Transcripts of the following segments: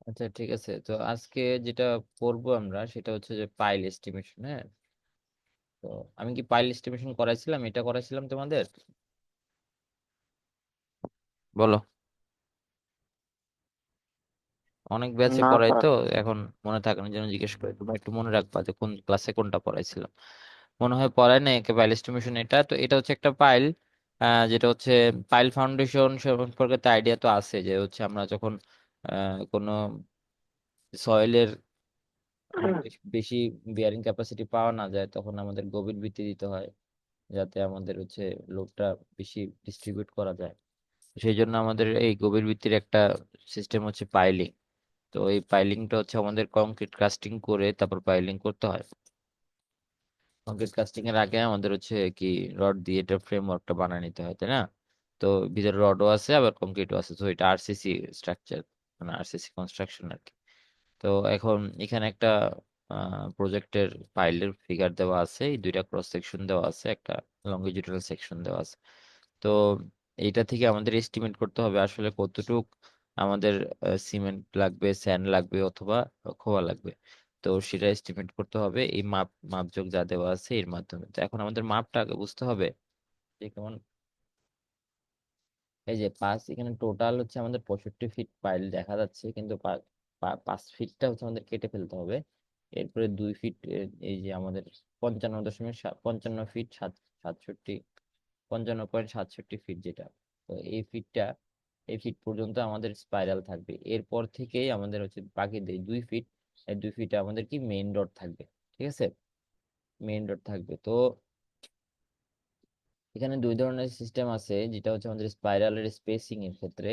আচ্ছা ঠিক আছে, তো আজকে যেটা করবো আমরা সেটা হচ্ছে যে পাইল এস্টিমেশন। হ্যাঁ, তো আমি কি পাইল এস্টিমেশন করাইছিলাম, এটা করাইছিলাম তোমাদের? বলো। অনেক ব্যাচে না করাই স্যার। তো, এখন মনে থাকে না, যেন জিজ্ঞেস করি। তোমরা একটু মনে রাখবা যে কোন ক্লাসে কোনটা পড়াইছিলাম। মনে হয় পড়ায় না একে পাইল এস্টিমেশন। এটা তো এটা হচ্ছে একটা পাইল, যেটা হচ্ছে পাইল ফাউন্ডেশন সম্পর্কে তো আইডিয়া তো আছে, যে হচ্ছে আমরা যখন কোনো সয়েলের বেশি বিয়ারিং ক্যাপাসিটি পাওয়া না যায়, তখন আমাদের গভীর ভিত্তি দিতে হয়, যাতে আমাদের হচ্ছে লোডটা বেশি ডিস্ট্রিবিউট করা যায়। সেই জন্য আমাদের এই গভীর ভিত্তির একটা সিস্টেম হচ্ছে পাইলিং। তো এই পাইলিংটা হচ্ছে আমাদের কংক্রিট কাস্টিং করে তারপর পাইলিং করতে হয়। কংক্রিট কাস্টিং এর আগে আমাদের হচ্ছে কি রড দিয়ে এটা ফ্রেমওয়ার্কটা বানিয়ে নিতে হয়, তাই না? তো ভিতরে রডও আছে আবার কংক্রিটও আছে, তো এটা আরসিসি স্ট্রাকচার, মানে আরসিসি কনস্ট্রাকশন আর কি। তো এখন এখানে একটা প্রজেক্টের ফাইলের ফিগার দেওয়া আছে, এই দুইটা ক্রস সেকশন দেওয়া আছে, একটা লঙ্গিটিউডাল সেকশন দেওয়া আছে। তো এইটা থেকে আমাদের এস্টিমেট করতে হবে আসলে কতটুক আমাদের সিমেন্ট লাগবে, স্যান্ড লাগবে, অথবা খোয়া লাগবে। তো সেটা এস্টিমেট করতে হবে এই মাপজোক যা দেওয়া আছে এর মাধ্যমে। তো এখন আমাদের মাপটা আগে বুঝতে হবে যে কেমন। এই যে পাঁচ, এখানে টোটাল হচ্ছে আমাদের 65 ফিট পাইল দেখা যাচ্ছে, কিন্তু 5 ফিটটা হচ্ছে আমাদের কেটে ফেলতে হবে। এরপরে 2 ফিট, এই যে আমাদের 55.55 ফিট 67, 55.67 ফিট যেটা, তো এই ফিট পর্যন্ত আমাদের স্পাইরাল থাকবে। এরপর থেকেই আমাদের হচ্ছে বাকি 2 ফিট, এই 2 ফিটে আমাদের কি মেইন রড থাকবে। ঠিক আছে, মেইন রড থাকবে। তো এখানে দুই ধরনের সিস্টেম আছে, যেটা হচ্ছে আমাদের স্পাইরালের স্পেসিং এর ক্ষেত্রে।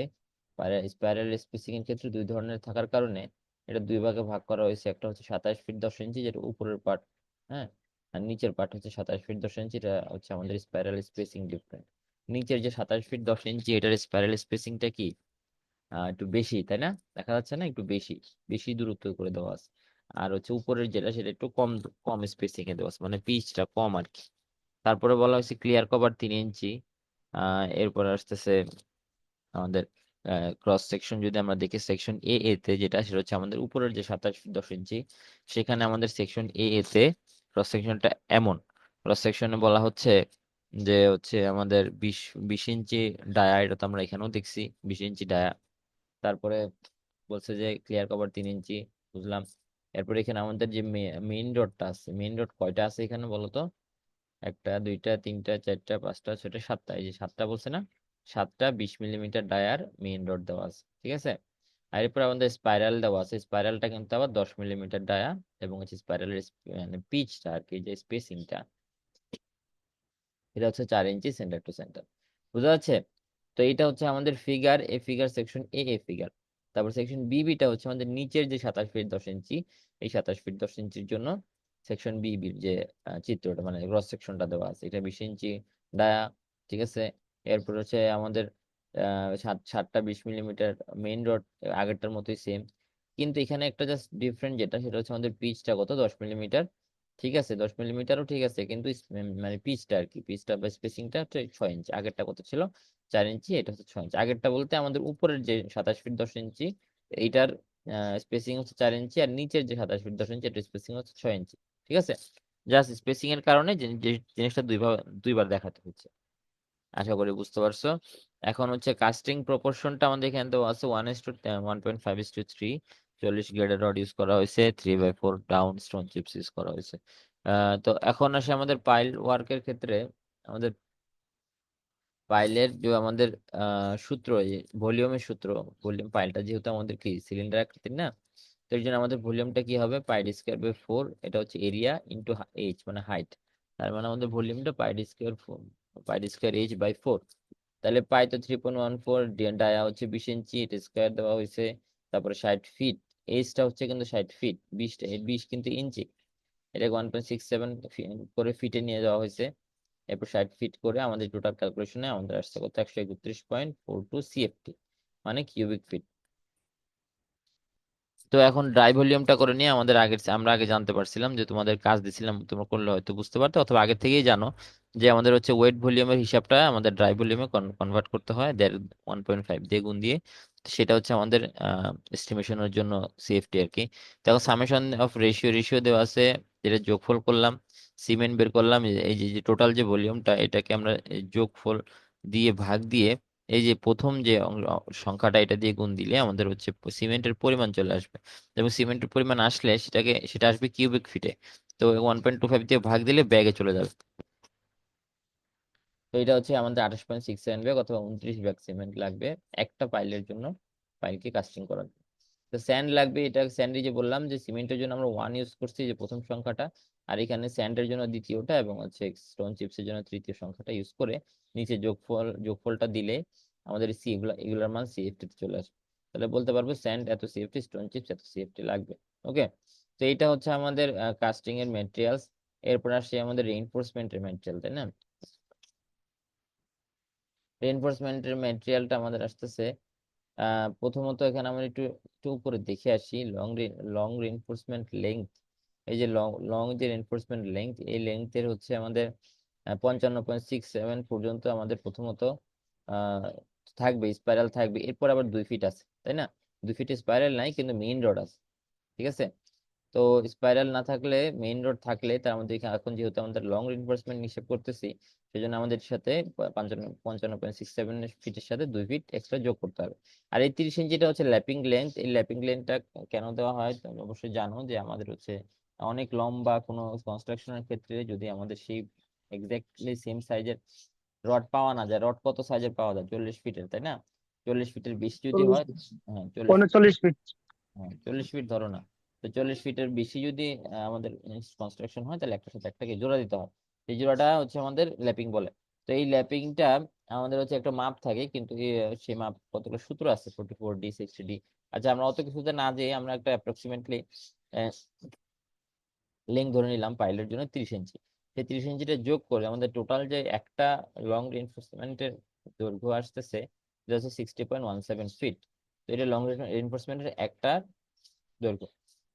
স্পাইরালের স্পেসিং এর ক্ষেত্রে দুই ধরনের থাকার কারণে এটা দুই ভাগে ভাগ করা হয়েছে। একটা হচ্ছে 27 ফিট 10 ইঞ্চি, যেটা উপরের পার্ট। হ্যাঁ, আর নিচের পার্ট হচ্ছে 27 ফিট 10 ইঞ্চি, এটা হচ্ছে আমাদের স্পাইরাল স্পেসিং ডিফারেন্ট। নিচের যে 27 ফিট 10 ইঞ্চি, এটার স্পাইরাল স্পেসিংটা কি একটু বেশি, তাই না? দেখা যাচ্ছে না, একটু বেশি বেশি দূরত্ব করে দেওয়া আছে। আর হচ্ছে উপরের যেটা, সেটা একটু কম কম স্পেসিং এ দেওয়া আছে, মানে পিচটা কম আর কি। তারপরে বলা হয়েছে ক্লিয়ার কভার 3 ইঞ্চি। এরপর আসতেছে আমাদের ক্রস সেকশন। যদি আমরা দেখি সেকশন এ তে যেটা, সেটা হচ্ছে আমাদের উপরের যে 27 ফিট 10 ইঞ্চি, সেখানে আমাদের সেকশন তে ক্রস সেকশনটা এমন। ক্রস সেকশনে বলা হচ্ছে যে হচ্ছে আমাদের 20 20 ইঞ্চি ডায়া, এটা তো আমরা এখানেও দেখছি 20 ইঞ্চি ডায়া। তারপরে বলছে যে ক্লিয়ার কভার 3 ইঞ্চি, বুঝলাম। এরপর এখানে আমাদের যে মেইন রডটা আছে, মেইন রড কয়টা আছে এখানে বলো তো? একটা, দুইটা, তিনটা, চারটা, পাঁচটা, ছয়টা, সাতটা, এই যে সাতটা বলছে না, সাতটা 20 মিলিমিটার ডায়ার মেইন রড দেওয়া আছে। ঠিক আছে, আর এরপর আমাদের স্পাইরাল দেওয়া আছে। স্পাইরালটা কিন্তু আবার 10 মিলিমিটার ডায়া, এবং হচ্ছে স্পাইরালের মানে পিচটা আর কি, যে স্পেসিংটা, এটা হচ্ছে 4 ইঞ্চি সেন্টার টু সেন্টার। বুঝা যাচ্ছে? তো এটা হচ্ছে আমাদের ফিগার, এ ফিগার সেকশন এ ফিগার। তারপর সেকশন বিটা হচ্ছে আমাদের নিচের যে 27 ফিট 10 ইঞ্চি, এই 27 ফিট 10 ইঞ্চির জন্য সেকশন বির যে চিত্রটা, মানে ক্রস সেকশনটা দেওয়া আছে, এটা 20 ইঞ্চি ডায়া। ঠিক আছে, এরপর হচ্ছে আমাদের সাতটা 20 মিলিমিটার মেইন রড, আগেরটার মতোই সেম। কিন্তু এখানে একটা জাস্ট ডিফারেন্ট যেটা, সেটা হচ্ছে আমাদের পিচটা কত, 10 মিলিমিটার। ঠিক আছে, 10 মিলিমিটারও ঠিক আছে, কিন্তু মানে পিচটা আর কি, পিচটা বা স্পেসিংটা হচ্ছে 6 ইঞ্চি। আগেরটা কত ছিল? 4 ইঞ্চি, এটা হচ্ছে 6 ইঞ্চি। আগেরটা বলতে আমাদের উপরের যে 27 ফিট 10 ইঞ্চি, এইটার স্পেসিং হচ্ছে 4 ইঞ্চি, আর নিচের যে 27 ফিট 10 ইঞ্চি, এটার স্পেসিং হচ্ছে 6 ইঞ্চি। ঠিক আছে, জাস্ট স্পেসিং এর কারণে যে যে জিনিসটা দুইবার দুইবার দেখাতে হচ্ছে। আশা করি বুঝতে পারছো। এখন হচ্ছে কাস্টিং প্রপোর্শনটা আমাদের এখানে দেওয়া আছে 1:1.5:3। 40 গ্রেডের রড ইউজ করা হয়েছে, 3/4 ডাউন স্টোন চিপস ইউজ করা হয়েছে। তো এখন আসে আমাদের পাইল ওয়ার্কের ক্ষেত্রে। আমাদের পাইলের যে আমাদের সূত্র, ভলিউমের সূত্র, ভলিউম, পাইলটা যেহেতু আমাদের কি সিলিন্ডার আকৃতির না, তো এই জন্য আমাদের ভলিউমটা কি হবে, পাই d² বাই 4। এটা হচ্ছে এরিয়া ইন্টু এইচ, মানে হাইট। তার মানে আমাদের ভলিউমটা পাই d², পাই d²h/4। তাহলে পাই তো 3.14, ডায়া হচ্ছে 20 ইঞ্চি, এটা স্কোয়ার দেওয়া হয়েছে। তারপরে 60 ফিট, এইচটা হচ্ছে কিন্তু 60 ফিট, 20 কিন্তু ইঞ্চি, এটাকে 1.67 করে ফিটে নিয়ে যাওয়া হয়েছে। এরপর 60 ফিট করে আমাদের টোটাল ক্যালকুলেশনে আমাদের আসছে কত, 131.42 CFT, মানে কিউবিক ফিট। তো এখন ড্রাই ভলিউমটা করে নিয়ে আমরা আগে জানতে পারছিলাম যে তোমাদের কাজ দিছিলাম, তোমরা করলে হয়তো বুঝতে পারতো অথবা আগে থেকেই জানো যে আমাদের হচ্ছে ওয়েট ভলিউমের হিসাবটা আমাদের ড্রাই ভলিউমে কনভার্ট করতে হয় 1.5 দিয়ে গুণ দিয়ে। তো সেটা হচ্ছে আমাদের এস্টিমেশনের জন্য সেফটি আর কি। দেখো সামেশন অফ রেশিও দেওয়া আছে, যেটা যোগফল করলাম, সিমেন্ট বের করলাম, এই যে টোটাল যে ভলিউমটা এটাকে আমরা এই যোগফল দিয়ে ভাগ দিয়ে এই যে প্রথম যে সংখ্যাটা এটা দিয়ে গুণ দিলে আমাদের হচ্ছে সিমেন্টের পরিমাণ চলে আসবে। এবং সিমেন্টের পরিমাণ আসলে সেটা আসবে কিউবিক ফিটে। তো 1.25 দিয়ে ভাগ দিলে ব্যাগে চলে যাবে। তো এটা হচ্ছে আমাদের 28.67 ব্যাগ অথবা 29 ব্যাগ সিমেন্ট লাগবে একটা পাইলের জন্য, পাইলকে কাস্টিং করার জন্য। তো স্যান্ড লাগবে, এটা স্যান্ডই যে বললাম যে সিমেন্টের জন্য আমরা 1 ইউজ করছি যে প্রথম সংখ্যাটা, আর এখানে স্যান্ডের জন্য দ্বিতীয়টা, এবং হচ্ছে স্টোন চিপসের জন্য তৃতীয় সংখ্যাটা ইউজ করে নিচে যোগফলটা দিলে আমাদের সি এগুলার মান সিএফটি তে চলে আসবে। তাহলে বলতে পারবো স্যান্ড এত সিএফটি, স্টোন চিপস এত সিএফটি লাগবে। ওকে, তো এইটা হচ্ছে আমাদের কাস্টিং এর ম্যাটেরিয়ালস। এরপর আসছে আমাদের রেইনফোর্সমেন্টের ম্যাটেরিয়াল, তাই না? রেইনফোর্সমেন্টের ম্যাটেরিয়ালটা আমাদের আসতেছে প্রথমত এখানে আমরা একটু একটু উপরে দেখে আসি লং রেইনফোর্সমেন্ট লেংথ। এই যে লং লং যে রেইনফোর্সমেন্ট লেংথ, এই লেংথের হচ্ছে আমাদের 55.67 পর্যন্ত আমাদের প্রথমত আহ, থাকবে, স্পাইরাল থাকবে। এরপর আবার 2 ফিট আছে, তাই না? 2 ফিট স্পাইরাল নাই কিন্তু মেইন রড আছে, ঠিক আছে। তো স্পাইরাল না থাকলে, মেইন রোড থাকলে, তার মধ্যে এখন যেহেতু আমাদের লং রিইনফোর্সমেন্ট হিসেব করতেছি, সেজন্য আমাদের সাথে 55.67 ফিটের সাথে 2 ফিট এক্সট্রা যোগ করতে হবে। আর এই 30 ইঞ্চিটা হচ্ছে ল্যাপিং লেন্থ। এই ল্যাপিং লেন্থটা কেন দেওয়া হয় তুমি অবশ্যই জানো যে আমাদের হচ্ছে অনেক লম্বা কোনো কনস্ট্রাকশনের ক্ষেত্রে যদি আমাদের সেই এক্স্যাক্টলি সেম সাইজের রড পাওয়া না যায়, রড কত সাইজের পাওয়া যায়? 40 ফিটের, তাই না? 40 ফিটের বেশি যদি 40 হয়, হ্যাঁ 40, 39 ফিট। হ্যাঁ 40 ফিট ধরো না, তো 40 ফিটের বেশি যদি আমাদের কনস্ট্রাকশন হয় তাহলে একটার সাথে একটাকে জোড়া দিতে হয়। এই জোড়াটা হচ্ছে আমাদের ল্যাপিং বলে। তো এই ল্যাপিংটা আমাদের হচ্ছে একটা মাপ থাকে, কিন্তু সেই মাপ কতগুলো সূত্র আছে, 44D 60D। আচ্ছা, আমরা অত কিছুতে না যেয়ে আমরা একটা অ্যাপ্রক্সিমেটলি লেন্থ ধরে নিলাম পাইলের জন্য 30 ইঞ্চি। সেই 30 ইঞ্চিটা যোগ করে আমাদের টোটাল যে একটা লং রিইনফোর্সমেন্টের দৈর্ঘ্য আসতেছে, এটা হচ্ছে 60.17 ফিট। তো এটা লং রিইনফোর্সমেন্টের একটা দৈর্ঘ্য।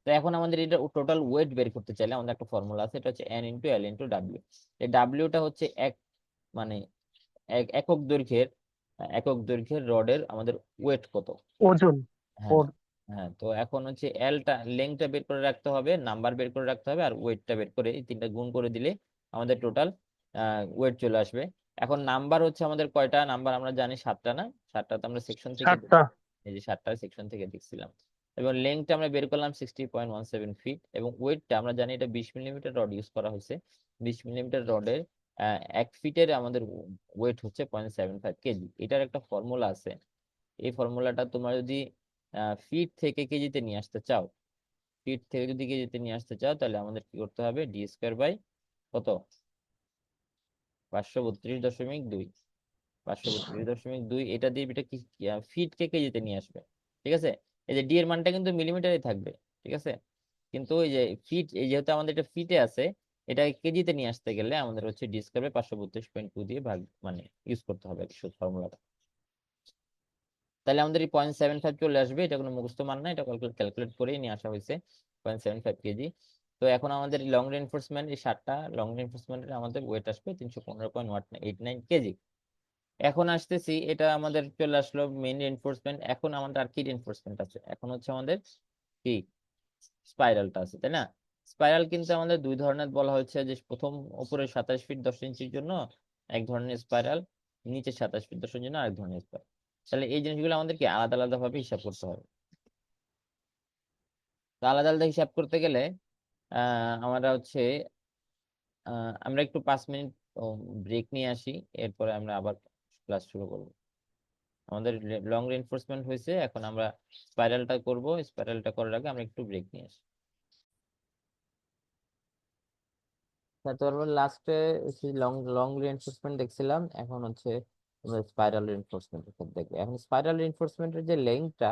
তো এখন আমাদের এটা টোটাল ওয়েট বের করতে চাইলে আমাদের একটা ফর্মুলা আছে, এটা হচ্ছে N × L × W। এই ডাব্লিউটা হচ্ছে মানে একক দৈর্ঘ্যের রডের আমাদের ওয়েট কত। ওজন। হ্যাঁ, ওর হ্যাঁ। তো এখন হচ্ছে লেংথটা বের করে রাখতে হবে, নাম্বার বের করে রাখতে হবে, আর ওয়েটটা বের করে এই তিনটা গুণ করে দিলে আমাদের টোটাল ওয়েট চলে আসবে। এখন নাম্বার হচ্ছে আমাদের কয়টা নাম্বার আমরা জানি? 7টা না? 7টা তো আমরা সেকশন থেকে 7টা। এই যে 7টা সেকশন থেকে দেখছিলাম। এবং লেংথটা আমরা বের করলাম 60.17 ফিট, এবং ওয়েটটা আমরা জানি এটা 20 মিলিমিটার রড ইউজ করা হয়েছে। 20 মিলিমিটার রডের 1 ফিটের আমাদের ওয়েট হচ্ছে 0.75 কেজি। এটার একটা ফর্মুলা আছে। এই ফর্মুলাটা তোমরা যদি ফিট থেকে কেজিতে নিয়ে আসতে চাও, ফিট থেকে যদি কেজিতে নিয়ে আসতে চাও, তাহলে আমাদের কি করতে হবে? D² বাই কত? 532.2। 532.2, এটা দিয়ে এটা কি ফিট কে কেজিতে নিয়ে আসবে, ঠিক আছে। এই যে ডি এর মানটা কিন্তু মিলিমিটারে থাকবে, ঠিক আছে। কিন্তু এই যে ফিট, এই যেহেতু আমাদের এটা ফিটে আছে, এটা কেজিতে নিয়ে আসতে গেলে আমাদের হচ্ছে D² বাই 532.2 দিয়ে ভাগ মানে ইউজ করতে হবে ফর্মুলাটা। তাহলে আমাদের এই 0.75 চলে আসবে। এটা কোনো মুখস্থ মান না, এটা ক্যালকুলেট করেই নিয়ে আসা হয়েছে 0.75 কেজি। তো এখন আমাদের লং রেনফোর্সমেন্ট, এই 7টা লং রেনফোর্সমেন্টের আমাদের ওয়েট আসবে 315.89 কেজি। এখন আসতেছি, এটা আমাদের চলে আসলো মেইন রেনফোর্সমেন্ট। এখন আমাদের আর কি রেনফোর্সমেন্ট আছে? এখন হচ্ছে আমাদের কি স্পাইরালটা আছে, তাই না? স্পাইরাল কিন্তু আমাদের দুই ধরনের বলা হয়েছে, যে প্রথম উপরে 27 ফিট 10 ইঞ্চির জন্য এক ধরনের স্পাইরাল, নিচে 27 ফিট 10 ইঞ্চির জন্য আরেক ধরনের স্পাইরাল। তাহলে এই জিনিসগুলো আমাদেরকে আলাদা আলাদা ভাবে হিসাব করতে হবে। তো আলাদা আলাদা হিসাব করতে গেলে আমরা হচ্ছে আমরা একটু 5 মিনিট ব্রেক নিয়ে আসি, এরপরে আমরা আবার ক্লাস শুরু করবো। আমাদের লং রেনফোর্সমেন্ট হয়েছে, এখন আমরা স্পাইরালটা করব। স্পাইরালটা করার আগে আমরা একটু ব্রেক নিয়ে আসি। তারপর লাস্টে লং লং রিইনফোর্সমেন্ট দেখছিলাম, এখন হচ্ছে আমরা স্পাইরাল রিইনফোর্সমেন্ট দেখবো। এখন স্পাইরাল রিইনফোর্সমেন্টের যে লেন্থটা,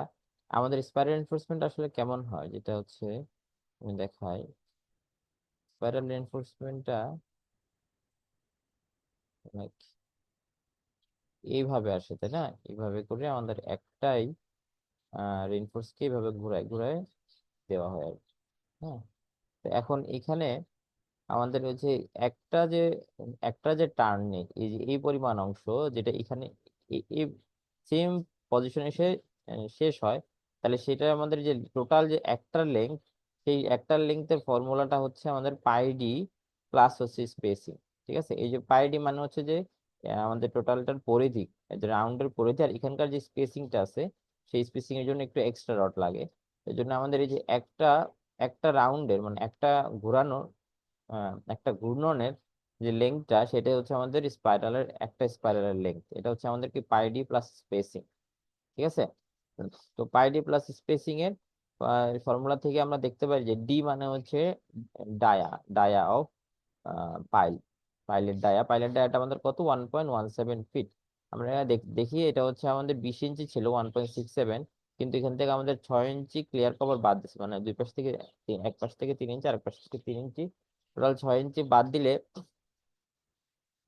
আমাদের স্পাইরাল রিইনফোর্সমেন্ট আসলে কেমন হয়, যেটা হচ্ছে আমি দেখাই। স্পাইরাল রিইনফোর্সমেন্টটা এইভাবে আসে, তাই না? এইভাবে করে আমাদের একটাই রিইনফোর্সকে এইভাবে ঘুরায় ঘুরায় দেওয়া হয় আর কি। হ্যাঁ, তো এখন এখানে আমাদের হচ্ছে একটা যে একটা যে টার্নে এই যে এই পরিমাণ অংশ যেটা এখানে এই সেম পজিশনে এসে শেষ হয়, তাহলে সেটা আমাদের যে টোটাল যে একটার লেন্থ, সেই একটার লেন্থের ফর্মুলাটা হচ্ছে আমাদের পাই ডি প্লাস হচ্ছে স্পেসিং। ঠিক আছে, এই যে পাই ডি মানে হচ্ছে যে আমাদের টোটালটার পরিধি, রাউন্ডের পরিধি, আর এখানকার যে স্পেসিংটা আছে সেই স্পেসিং এর জন্য একটু এক্সট্রা রড লাগে। এই জন্য আমাদের এই যে একটা একটা রাউন্ডের মানে একটা ঘোরানো একটা ঘূর্ণনের যে লেন্থটা সেটা হচ্ছে আমাদের স্পাইরালের একটা স্পাইরালের লেন্থ, এটা হচ্ছে আমাদের কি পাই ডি প্লাস স্পেসিং। ঠিক আছে, তো পাই ডি প্লাস স্পেসিং এর ফর্মুলা থেকে আমরা দেখতে পারি যে ডি মানে হচ্ছে ডায়া, ডায়া অফ পাইল, পাইলের ডায়াটা আমাদের কত 1.17 ফিট। আমরা দেখি এটা হচ্ছে আমাদের 20 ইঞ্চি ছিল 1.67, কিন্তু এখান থেকে আমাদের 6 ইঞ্চি ক্লিয়ার কভার বাদ দিচ্ছে, মানে দুই পাশ থেকে এক পাশ থেকে 3 ইঞ্চি আর এক পাশ থেকে 3 ইঞ্চি, টোটাল 6 ইঞ্চি বাদ দিলে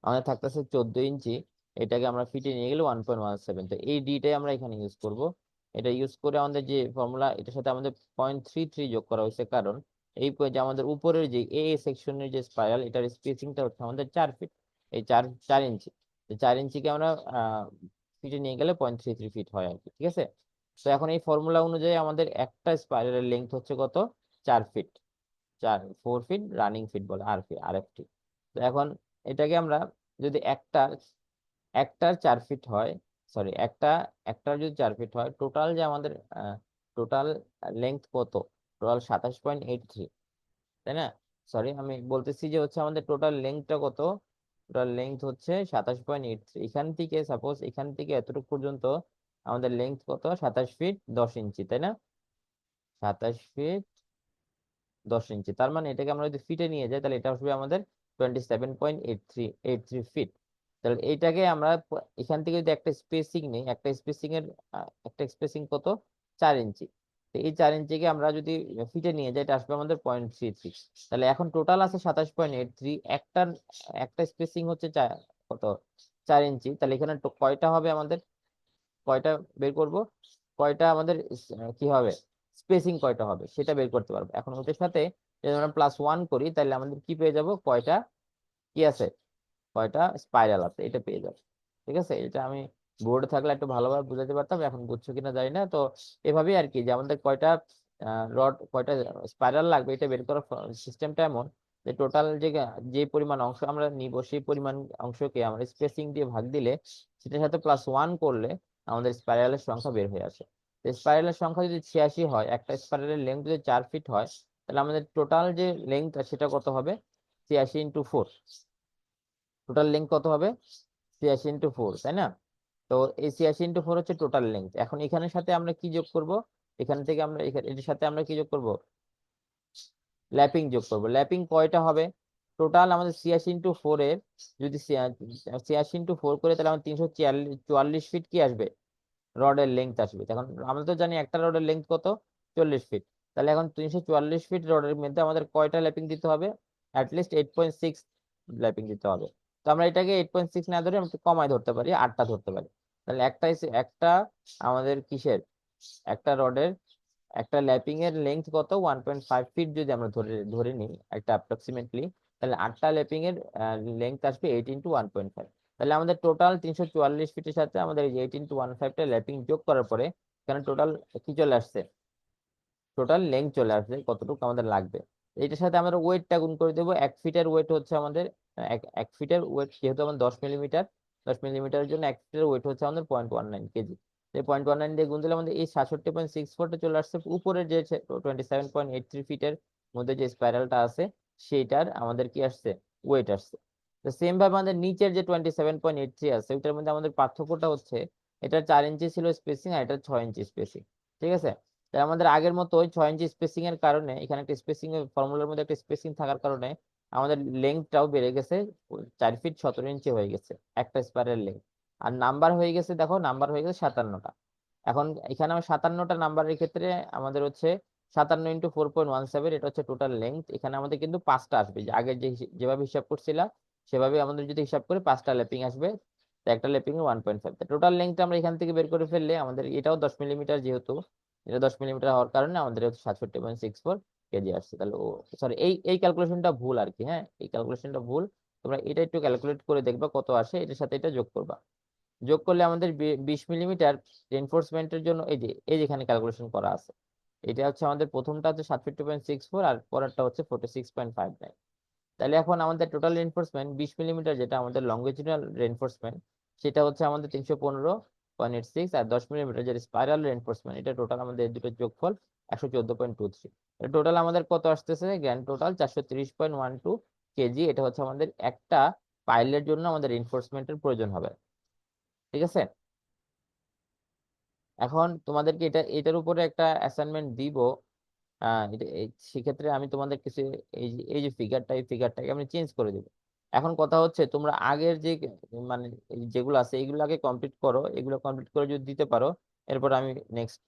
আমাদের থাকতেছে 14 ইঞ্চি। এটাকে আমরা ফিটে নিয়ে গেলে 1.17, তো এই ডিটাই আমরা এখানে ইউজ করব। এটা ইউজ করে আমাদের যে ফর্মুলা এটার সাথে আমাদের 0.33 যোগ করা হয়েছে, কারণ এই যে আমাদের উপরের যে এ সেকশনের যে স্পাইরাল এটার স্পেসিংটা হচ্ছে আমাদের 4 ফিট, এই 4 4 ইঞ্চি। তো 4 ইঞ্চিকে আমরা ফিটে নিয়ে গেলে 0.33 ফিট হয় আর কি। ঠিক আছে, তো এখন এই ফর্মুলা অনুযায়ী আমাদের একটা স্পাইরালের লেন্থ হচ্ছে কত, 4 ফিট, 4 ফিট রানিং ফিট বলে আর এফ টি। তো এখন এটাকে আমরা যদি একটার 4 ফিট হয়, সরি একটার যদি 4 ফিট হয়, টোটাল যে আমাদের টোটাল লেন্থ কত, টোটাল 27.83, তাই না? সরি, আমি বলতেছি যে হচ্ছে আমাদের টোটাল লেন্থটা কত, টোটাল লেন্থ হচ্ছে 27.83। এখান থেকে সাপোজ এখান থেকে এতটুকু পর্যন্ত আমাদের লেন্থ কত, 27 ফিট 10 ইঞ্চি, তাই না? 27 ফিট 10 ইঞ্চি, তার মানে এটাকে আমরা যদি ফিটে নিয়ে যাই তাহলে এটা আসবে আমাদের 27.83 ফিট। তাহলে এইটাকে আমরা এখান থেকে যদি একটা স্পেসিং নেই, একটা স্পেসিং কত, 4 ইঞ্চি। তো এই 4 ইঞ্চিকে আমরা যদি ফিটে নিয়ে যাই এটা আসবে আমাদের 0.33। তাহলে এখন টোটাল আছে 27.83, একটা স্পেসিং হচ্ছে কত, 4 ইঞ্চি। তাহলে এখানে কয়টা হবে আমাদের, কয়টা বের করব, কয়টা আমাদের কি হবে, স্পেসিং কয়টা হবে সেটা বের করতে পারবো। এখন ওটার সাথে যদি আমরা +1 করি তাহলে আমাদের কি পেয়ে যাব, কয়টা কি আছে, কয়টা স্পাইরাল আছে এটা পেয়ে যাবো। ঠিক আছে, এটা আমি বোর্ডে থাকলে একটু ভালোভাবে বুঝাতে পারতাম, এখন বুঝছো কিনা জানি না। তো এভাবেই আর কি, যে আমাদের কয়টা রড কয়টা স্পাইরাল লাগবে এটা বের করার সিস্টেমটা এমন যে টোটাল যে পরিমাণ অংশ আমরা নিব সেই পরিমাণ অংশকে আমরা স্পেসিং দিয়ে ভাগ দিলে সেটার সাথে +1 করলে আমাদের স্পাইরালের সংখ্যা বের হয়ে আসে। স্পাইরালের সংখ্যা যদি 86 হয়, একটা স্পাইরালের লেন্থ যদি 4 ফিট হয়, তাহলে আমাদের টোটাল যে লেন্থ সেটা কত হবে, 86 × 4। টোটাল লেন্থ কত হবে, 86 × 4, তাই না? তো এই 86 × 4 হচ্ছে টোটাল লেন্থ। এখন এখানের সাথে আমরা কি যোগ করব, এখান থেকে আমরা এটার সাথে আমরা কি যোগ করব, ল্যাপিং যোগ করব। ল্যাপিং কয়টা হবে, টোটাল আমাদের 86 × 4 এর যদি 86 × 4 করে তাহলে আমাদের 344 ফিট কি আসবে, রডের লেন্থ আসবে। এখন আমরা তো জানি একটা রডের লেন্থ কত, 40 ফিট। তাহলে এখন 344 ফিট রডের মধ্যে আমাদের কয়টা ল্যাপিং দিতে হবে, অ্যাটলিস্ট 8.6 ল্যাপিং দিতে হবে। তো আমরা এটাকে 8.6 না ধরে আমরা একটু কমায় ধরতে পারি, 8টা ধরতে পারি। তাহলে একটা আমাদের কিসের, একটা রডের একটা ল্যাপিং এর লেন্থ কত, 1.5 ফিট যদি আমরা ধরে ধরে নিই একটা অ্যাপ্রক্সিমেটলি, তাহলে 8টা ল্যাপিং এর লেন্থ আসবে 8 × 1.5। তাহলে আমাদের টোটাল 344 ফিটের সাথে আমাদের এই 8 × 1.5টা ল্যাপিং যোগ করার পরে এখানে টোটাল কি চলে আসছে, টোটাল লেন্থ চলে আসবে কতটুকু আমাদের লাগবে। এটার সাথে আমরা ওয়েটটা গুণ করে দেবো। 1 ফিটের ওয়েট হচ্ছে আমাদের, এক ফিটের ওয়েট যেহেতু আমাদের 10 মিলিমিটার, 10 মিলিমিটারের জন্য 1 ফিটের ওয়েট হচ্ছে আমাদের 0.19 কেজি। এই 0.19 দিয়ে গুণ দিলে আমাদের এই 67.64 চলে আসছে। উপরের যে 27.83 ফিটের মধ্যে যে স্পাইরালটা আছে সেইটার আমাদের কি আসছে, ওয়েট আসছে। তো সেম ভাবে আমাদের নিচের যে 27.83 আছে ওইটার মধ্যে আমাদের পার্থক্যটা হচ্ছে, এটা 4 ইঞ্চি ছিল স্পেসিং আর এটা 6 ইঞ্চি স্পেসিং। ঠিক আছে, তাই আমাদের আগের মতো ওই 6 ইঞ্চি স্পেসিং এর কারণে এখানে একটা স্পেসিং এর ফর্মুলার মধ্যে একটা স্পেসিং থাকার কারণে আমাদের লেন্থটাও বেড়ে গেছে, 4 ফিট 17 ইঞ্চি হয়ে গেছে একটা স্পাইরাল লেন্থ। আর নাম্বার হয়ে গেছে, দেখো নাম্বার হয়ে গেছে 57টা। এখন এখানে আমার 57টা নাম্বারের ক্ষেত্রে আমাদের হচ্ছে 57 × 4.17, এটা হচ্ছে টোটাল লেন্থ। এখানে আমাদের কিন্তু 5টা আসবে, যে আগে যেভাবে হিসাব করছিলাম সেভাবে আমাদের যদি হিসাব করে 5টা ল্যাপিং আসবে। তো একটা ল্যাপিং এ 1.5, টোটাল লেন্থ আমরা এখান থেকে বের করে ফেললে আমাদের এটাও 10 মিলিমিটার যেহেতু, এটা 10 মিলিমিটার হওয়ার কারণে আমাদের 67.64 কেজি আসছে। তাহলে ও সরি, এই ক্যালকুলেশনটা ভুল আর কি। হ্যাঁ, এই ক্যালকুলেশনটা ভুল। তোমরা এটা একটু ক্যালকুলেট করে দেখবা কত আসে, এটার সাথে এটা যোগ করবা। যোগ করলে আমাদের 20 মিলিমিটার রেনফোর্সমেন্টের জন্য এই যেখানে ক্যালকুলেশন করা আছে, এটা হচ্ছে আমাদের প্রথমটা হচ্ছে 67.64 আর পরেরটা হচ্ছে 46.59। তাহলে এখন আমাদের টোটাল রেনফোর্সমেন্ট 20 মিলিমিটার, যেটা আমাদের লঙ্গিচুডাল রেনফোর্সমেন্ট, সেটা হচ্ছে আমাদের 315.86। আর 10 মিলিমিটার যেটা স্পাইরাল রেনফোর্সমেন্ট, এটা টোটাল আমাদের এই দুটোর যোগফল 114.23। টোটাল আমাদের কত আসতেছে, গ্র্যান্ড টোটাল 430.12 কেজি। এটা হচ্ছে আমাদের একটা পাইলের জন্য আমাদের রেনফোর্সমেন্টের প্রয়োজন হবে। ঠিক আছে। এখন তোমাদেরকে এটার উপরে একটা অ্যাসাইনমেন্ট দিব। সেক্ষেত্রে আমি তোমাদের কিছু এই যে ফিগারটা, এই ফিগারটাকে আমি চেঞ্জ করে দেবো। এখন কথা হচ্ছে তোমরা আগের যে মানে এই যেগুলো আছে এগুলো আগে কমপ্লিট করো, এগুলো কমপ্লিট করে যদি দিতে পারো, এরপর আমি নেক্সট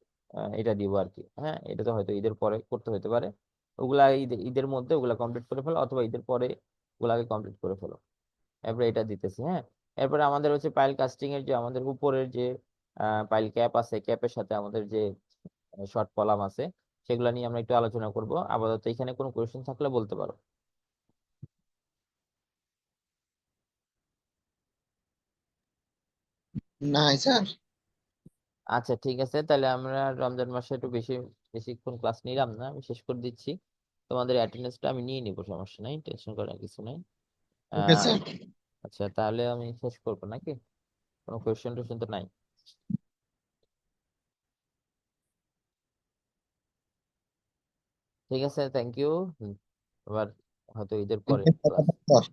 এটা দিব আর কি। হ্যাঁ, এটা তো হয়তো ঈদের পরে করতে হতে পারে। ওগুলা ঈদের মধ্যে ওগুলা কমপ্লিট করে ফেলো, অথবা ঈদের পরে ওগুলা আগে কমপ্লিট করে ফেলো। এরপরে এটা দিতেছি। হ্যাঁ, এরপরে আমাদের হচ্ছে পাইল কাস্টিং এর যে আমাদের উপরের যে পাইল ক্যাপ আছে, ক্যাপের সাথে আমাদের যে শর্ট কলাম আছে, সেগুলো নিয়ে আমরা একটু আলোচনা করব। আপাতত এখানে কোনো কোয়েশ্চেন থাকলে বলতে পারো। নাই স্যার। আচ্ছা ঠিক আছে, তাহলে আমরা রমজান মাসে একটু বেশিক্ষণ ক্লাস নিলাম না, আমি শেষ করে দিচ্ছি। তোমাদের অ্যাটেন্ডেন্সটা আমি নিয়ে নিবো, সমস্যা নাই, টেনশন করার কিছু নাই। ওকে আহ স্যার। আচ্ছা, তাহলে আমি শেষ করবো নাকি? কোনো কোয়েশ্চেন টোয়েশ্চেন তো নাই? ঠিক আছে, থ্যাংক ইউ। আবার হয়তো ঈদের পরে ক্লাস। স্যার।